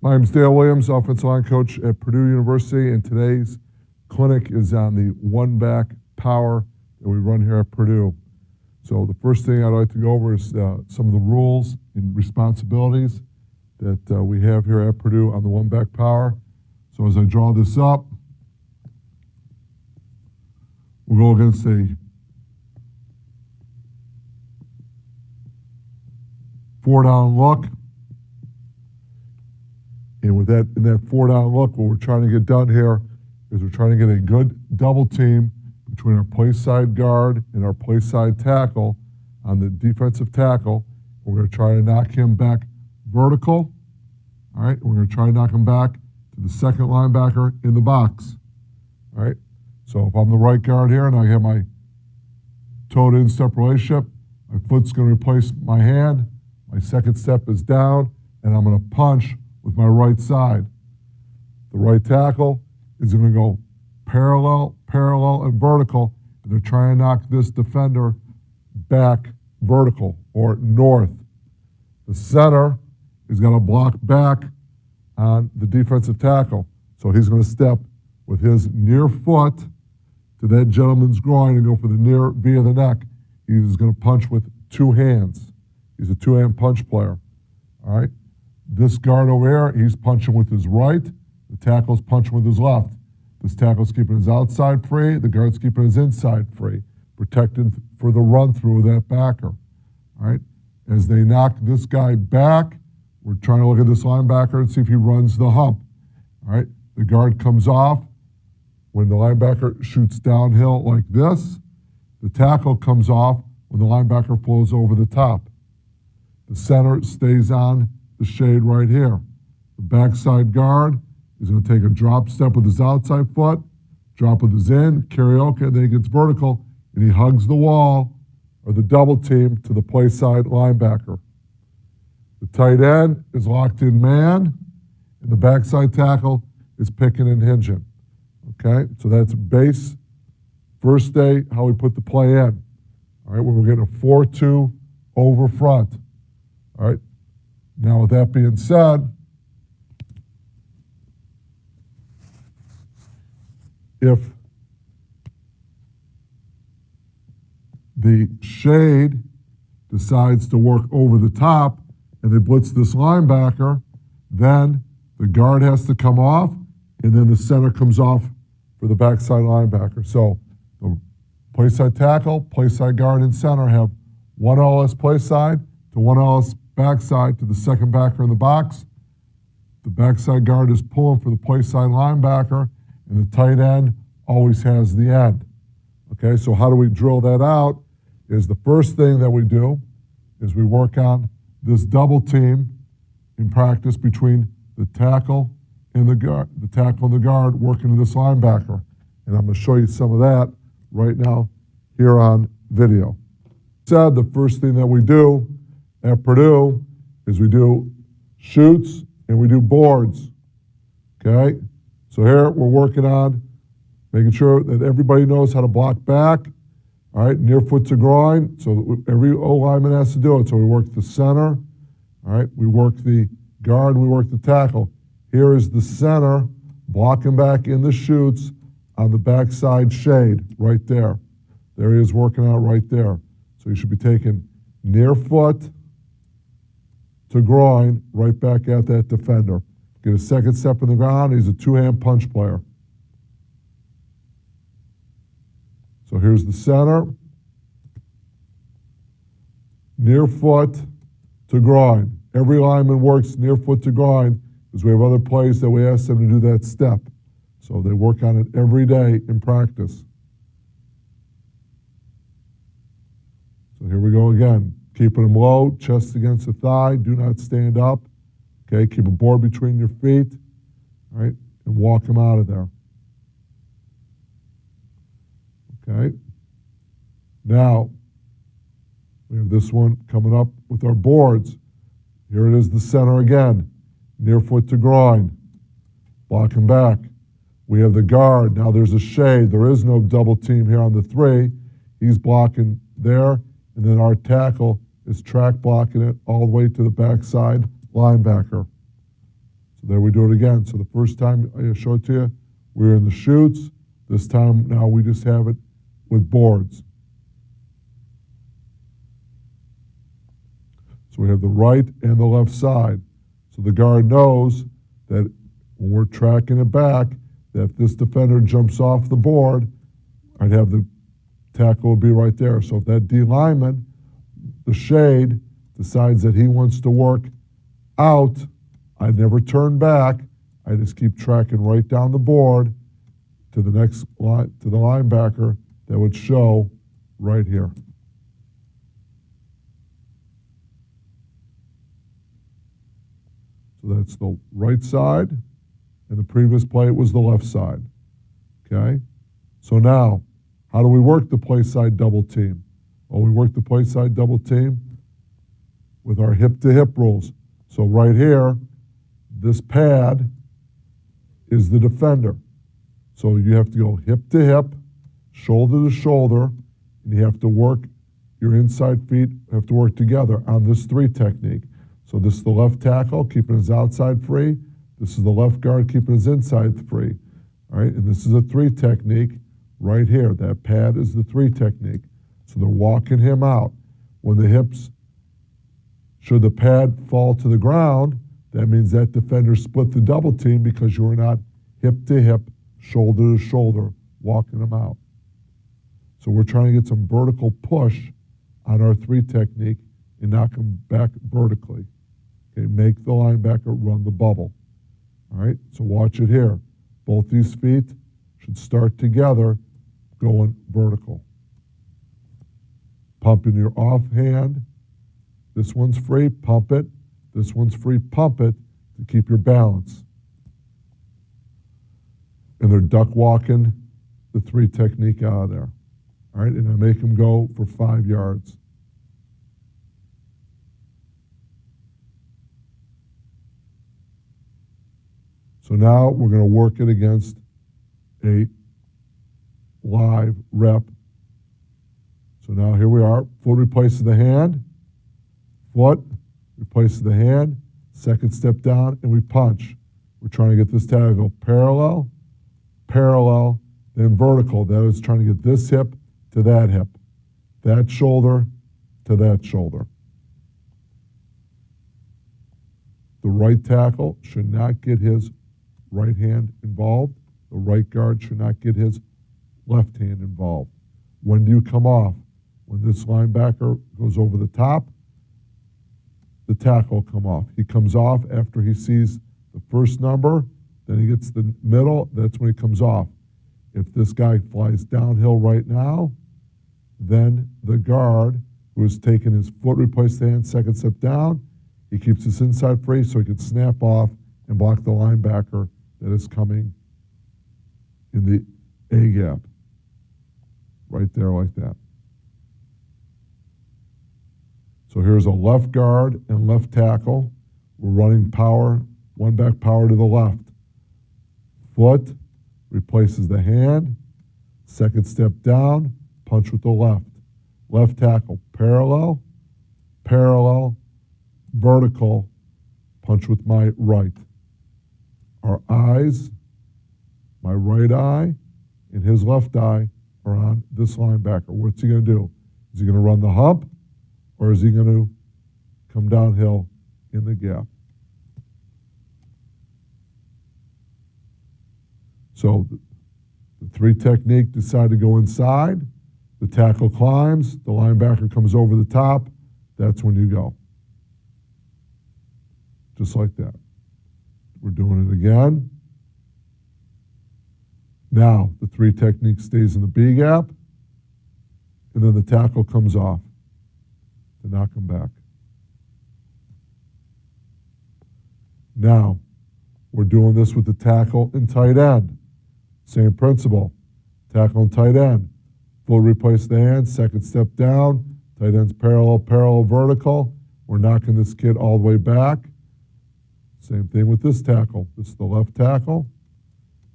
My name is Dale Williams, offensive line coach at Purdue University, and today's clinic is on the one-back power that we run here at Purdue. So the first thing I'd like to go over is some of the rules and responsibilities that we have here at Purdue on the one-back power. So as I draw this up, we'll go against a four-down look. And with that, in that four-down look, what we're trying to get done here is we're trying to get a good double team between our play side guard and our play side tackle on the defensive tackle. We're going to try to knock him back vertical. All right, we're going to try to knock him back to the second linebacker in the box. All right, so if I'm the right guard here and I have my toe-to instep relationship, my foot's going to replace my hand, my second step is down, and I'm going to punch with my right side. The right tackle is going to go parallel, and vertical, and they're trying to knock this defender back vertical or north. The center is going to block back on the defensive tackle. So he's going to step with his near foot to that gentleman's groin and go for the near via the neck. He's going to punch with two hands. He's a two-hand punch player. All right. This guard over here, he's punching with his right. The tackle's punching with his left. This tackle's keeping his outside free. The guard's keeping his inside free, protecting for the run-through of that backer. All right? As they knock this guy back, we're trying to look at this linebacker and see if he runs the hump. All right? The guard comes off. When the linebacker shoots downhill like this, the tackle comes off when the linebacker flows over the top. The center stays on the shade right here. The backside guard is going to take a drop step with his outside foot, drop with his in, karaoke, and then he gets vertical, and he hugs the wall or the double team to the play side linebacker. The tight end is locked in man, and the backside tackle is picking and hinging. Okay, so that's base, first day, how we put the play in. All right, when we're getting a 4-2 over front. All right. Now, with that being said, if the shade decides to work over the top and they blitz this linebacker, then the guard has to come off, and then the center comes off for the backside linebacker. So the play side tackle, play side guard, and center have one LS play side to one LS backside to the second backer in the box. The backside guard is pulling for the play side linebacker, and the tight end always has the end. Okay, so how do we drill that out? Is the first thing that we do is we work on this double team in practice between the tackle and the guard, working to this linebacker. And I'm going to show you some of that right now here on video. Said the first thing that we do at Purdue is we do shoots and we do boards. Okay? So here we're working on making sure that everybody knows how to block back. All right, near foot to groin. So every O-lineman has to do it. So we work the center. All right, we work the guard, we work the tackle. Here is the center blocking back in the shoots on the backside shade right there. There he is working out right there. So you should be taking near foot to groin right back at that defender. Get a second step in the ground. He's a two-hand punch player. So here's the center. Near foot to groin. Every lineman works near foot to groin because we have other plays that we ask them to do that step. So they work on it every day in practice. So here we go again. Keeping them low, chest against the thigh. Do not stand up. Okay, keep a board between your feet. All right, and walk them out of there. Okay. Now, we have this one coming up with our boards. Here it is, the center again. Near foot to groin. Blocking back. We have the guard. Now there's a shade. There is no double team here on the 3. He's blocking there. And then our tackle is track blocking it all the way to the backside linebacker. So there we do it again. So the first time I showed it to you, we were in the chutes. This time now we just have it with boards. So we have the right and the left side. So the guard knows that when we're tracking it back, that if this defender jumps off the board, I'd have the tackle would be right there. So if that D lineman, the shade, decides that he wants to work out, I never turn back. I just keep tracking right down the board to the next line, to the linebacker that would show right here. So that's the right side, and the previous play was the left side. Okay? So now, how do we work the play side double team? Well, we work the play side double team with our hip to hip rules. So right here, this pad is the defender. So you have to go hip to hip, shoulder to shoulder, and you have to work, your inside feet have to work together on this 3 technique. So this is the left tackle, keeping his outside free. This is the left guard, keeping his inside free. All right, and this is a 3 technique right here. That pad is the 3 technique. So they're walking him out. When the hips, should the pad fall to the ground, that means that defender split the double team because you are not hip to hip, shoulder to shoulder, walking them out. So we're trying to get some vertical push on our 3 technique and knock them back vertically. Okay, make the linebacker run the bubble. All right, so watch it here. Both these feet should start together going vertical. Pumping your offhand. This one's free, pump it. This one's free, pump it to keep your balance. And they're duck walking the 3 technique out of there. All right, and I make them go for 5 yards. So now we're going to work it against a live rep. So now here we are. Foot replaces the hand. Foot replaces the hand. Second step down, and we punch. We're trying to get this tackle to go parallel, parallel, then vertical. That is trying to get this hip to that hip, that shoulder to that shoulder. The right tackle should not get his right hand involved. The right guard should not get his left hand involved. When do you come off? When this linebacker goes over the top, the tackle will come off. He comes off after he sees the first number, then he gets the middle, that's when he comes off. If this guy flies downhill right now, then the guard, who has taken his foot, replaced the hand, second step down, he keeps his inside free so he can snap off and block the linebacker that is coming in the A gap. Right there like that. So here's a left guard and left tackle. We're running power, one back power to the left. Foot replaces the hand. Second step down, punch with the left. Left tackle, parallel, parallel, vertical, punch with my right. Our eyes, my right eye and his left eye are on this linebacker. What's he going to do? Is he going to run the hump, or is he going to come downhill in the gap? So the 3 technique, decide to go inside. The tackle climbs. The linebacker comes over the top. That's when you go. Just like that. We're doing it again. Now, the 3 technique stays in the B gap, and then the tackle comes off to knock him back. Now, we're doing this with the tackle and tight end. Same principle. Tackle and tight end. Full replace the hand, second step down, tight end's parallel, parallel, vertical. We're knocking this kid all the way back. Same thing with this tackle. This is the left tackle.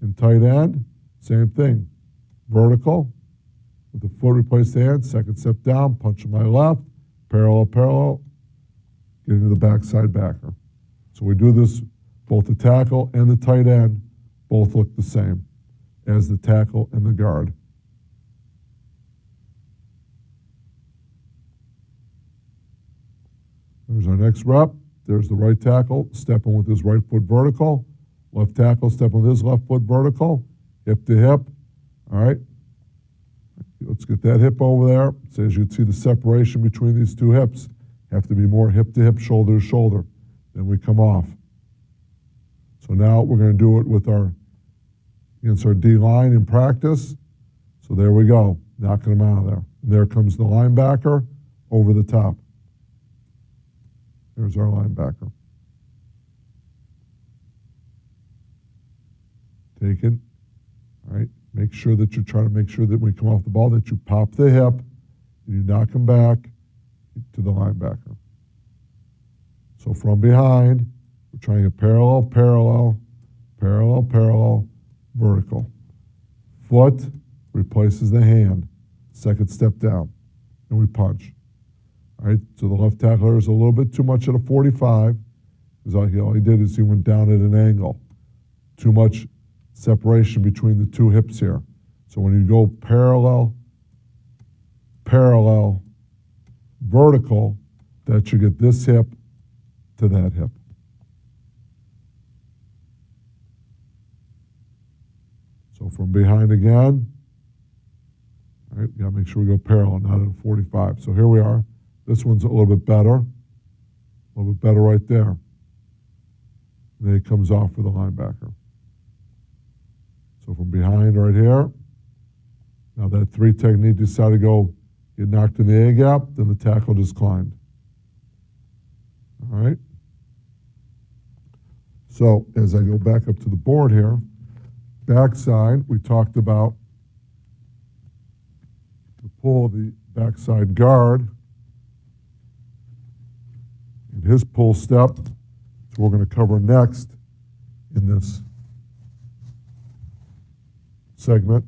And tight end, same thing. Vertical, with the foot replace the hand, second step down, punch to my left, parallel, parallel, getting to the backside backer. So we do this both the tackle and the tight end both look the same as the tackle and the guard. There's our next rep. There's the right tackle stepping with his right foot vertical. Left tackle stepping with his left foot vertical. Hip to hip. All right. Let's get that hip over there. So as you can see, the separation between these two hips have to be more hip to hip, shoulder to shoulder. Then we come off. So now we're going to do it with against our D line in practice. So there we go, knocking them out of there. And there comes the linebacker over the top. There's our linebacker. Take it. All right. Make sure that you're trying to make sure that when you come off the ball that you pop the hip and you knock them back to the linebacker. So from behind, we're trying to parallel, parallel, parallel, parallel, vertical. Foot replaces the hand. Second step down. And we punch. All right, so the left tackler is a little bit too much at a 45. Because all he did is he went down at an angle. Too much separation between the two hips here. So when you go parallel, parallel, vertical, that you get this hip to that hip. So from behind again, all right, you gotta make sure we go parallel, not at a 45. So here we are. This one's a little bit better right there. And then he comes off for the linebacker. So from behind right here, now that 3 technique decided to get knocked in the A gap, then the tackle just climbed. All right. So as I go back up to the board here, backside, we talked about the pull of the backside guard and his pull step. So we're going to cover next in this segment.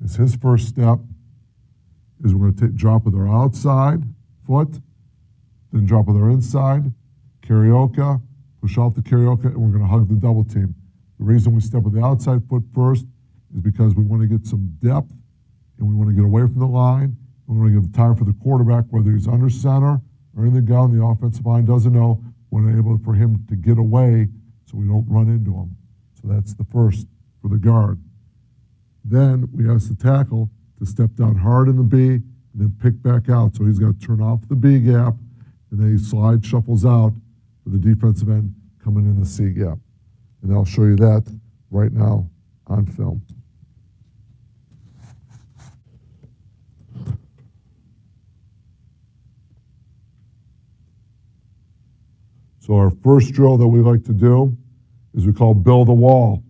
Is his first step is we're going to drop with our outside foot, then drop with our inside, karaoke, push off the karaoke, and we're going to hug the double team. The reason we step with the outside foot first is because we want to get some depth and we want to get away from the line. We want to give time for the quarterback, whether he's under center or in the gun, the offensive line doesn't know. We're able for him to get away so we don't run into him. So that's the first for the guard. Then we ask the tackle to step down hard in the B and then pick back out. So he's got to turn off the B gap and then he shuffles out for the defensive end coming in the C gap. And I'll show you that right now on film. So our first drill that we like to do is we call build a wall.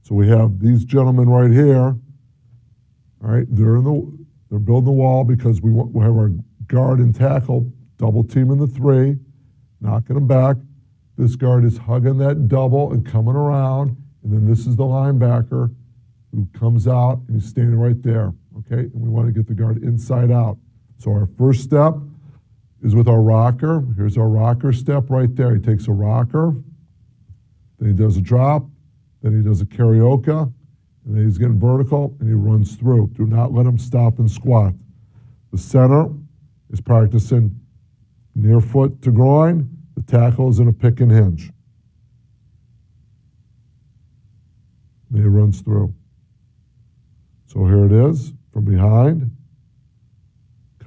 So we have these gentlemen right here. All right, they're building the wall because we have our guard and tackle double teaming the 3, knocking them back. This guard is hugging that double and coming around, and then this is the linebacker who comes out and he's standing right there. Okay, and we want to get the guard inside out. So our first step is with our rocker. Here's our rocker step right there. He takes a rocker, then he does a drop, then he does a karaoke, and then he's getting vertical, and he runs through. Do not let him stop and squat. The center is practicing near foot to groin. The tackle is in a pick and hinge. Then he runs through. So here it is from behind.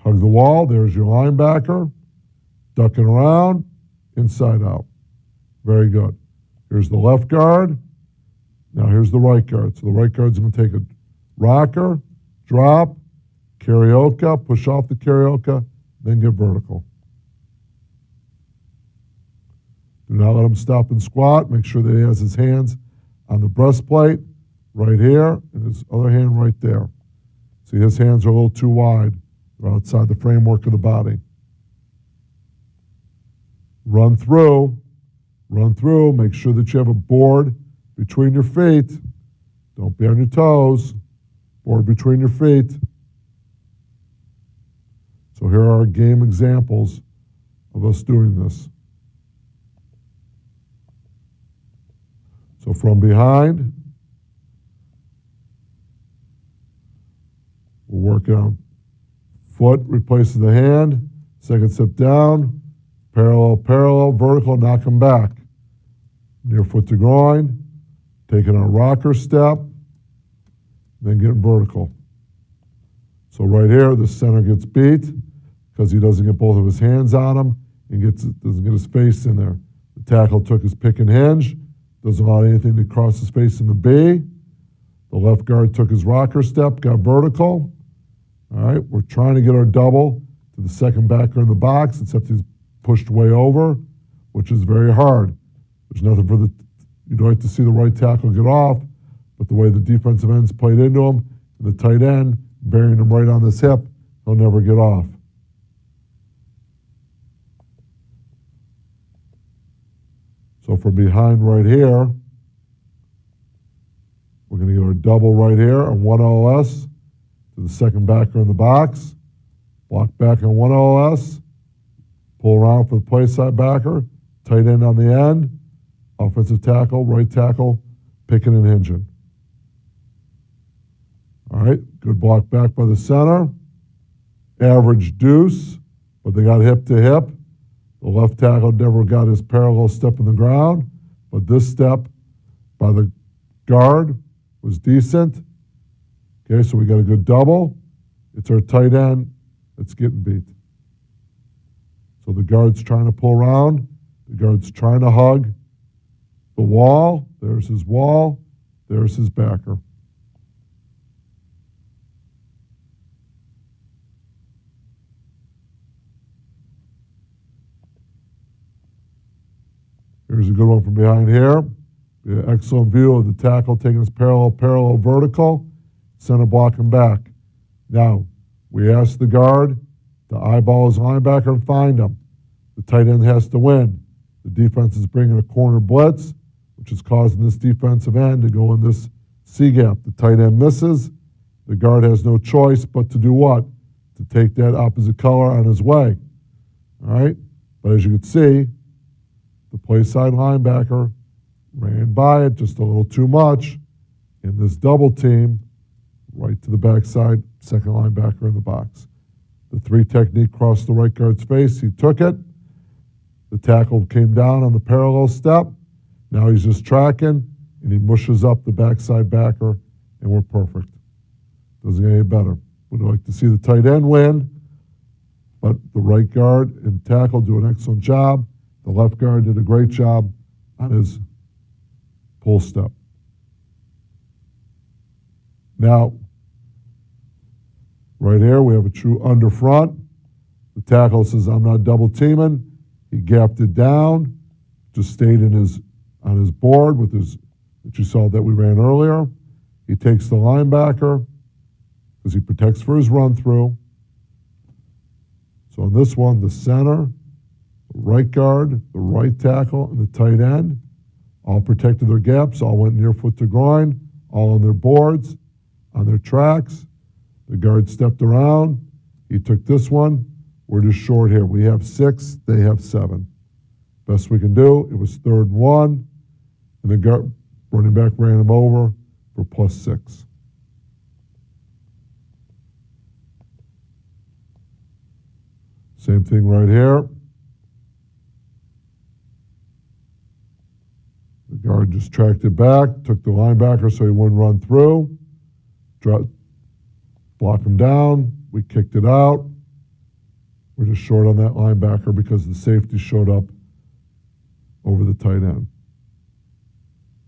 Hug the wall. There's your linebacker. Ducking around, inside out. Very good. Here's the left guard. Now here's the right guard. So the right guard's going to take a rocker, drop, karaoke, push off the karaoke, then get vertical. Do not let him stop and squat. Make sure that he has his hands on the breastplate right here and his other hand right there. See, his hands are a little too wide. They're outside the framework of the body. Run through. Run through. Make sure that you have a board between your feet. Don't be on your toes. Board between your feet. So here are game examples of us doing this. So from behind, we're working on foot replaces the hand, second step down, parallel, parallel, vertical, knock them back. Near foot to groin, taking our rocker step, then getting vertical. So right here, the center gets beat because he doesn't get both of his hands on him and doesn't get his face in there. The tackle took his pick and hinge, doesn't allow anything to cross his face in the B. The left guard took his rocker step, got vertical. All right, we're trying to get our double to the second backer in the box, except he's pushed way over, which is very hard. There's nothing for you'd like to see the right tackle get off, but the way the defensive end's played into him, and the tight end, burying him right on this hip, he'll never get off. So from behind right here, we're going to get our double right here on one LS to the second backer in the box. Block back on one LS. Pull around for the play side backer. Tight end on the end. Offensive tackle, right tackle, picking and hinging. All right, good block back by the center. Average deuce, but they got hip to hip. The left tackle never got his parallel step in the ground, but this step by the guard was decent. Okay, so we got a good double. It's our tight end that's getting beat. So the guard's trying to pull around. The guard's trying to hug the wall. There's his wall. There's his backer. Here's a good one from behind here. Excellent view of the tackle taking his parallel, vertical, center blocking back. Now, we ask the guard to eyeball his linebacker and find him. The tight end has to win. The defense is bringing a corner blitz, which is causing this defensive end to go in this C gap. The tight end misses. The guard has no choice but to do what? To take that opposite color on his way. All right? But as you can see, the play side linebacker ran by it just a little too much in this double team, right to the backside, second linebacker in the box. The three technique crossed the right guard's face. He took it. The tackle came down on the parallel step. Now he's just tracking, and he mushes up the backside backer, and we're perfect. Doesn't get any better. Would like to see the tight end win, but the right guard and tackle do an excellent job. The left guard did a great job on his pull step. Now, right here, we have a true under front. The tackle says, I'm not double teaming. He gapped it down, just stayed on his board with his, that you saw that we ran earlier. He takes the linebacker because he protects for his run through. So on this one, the center, the right guard, the right tackle, and the tight end all protected their gaps, all went near foot to groin, all on their boards, on their tracks. The guard stepped around. He took this one. We're just short here. We have 6, they have 7. Best we can do. It was 3rd and 1, and the guard running back ran him over for +6. Same thing right here. The guard just tracked it back, took the linebacker so he wouldn't run through, block him down. We kicked it out. We're just short on that linebacker because the safety showed up over the tight end.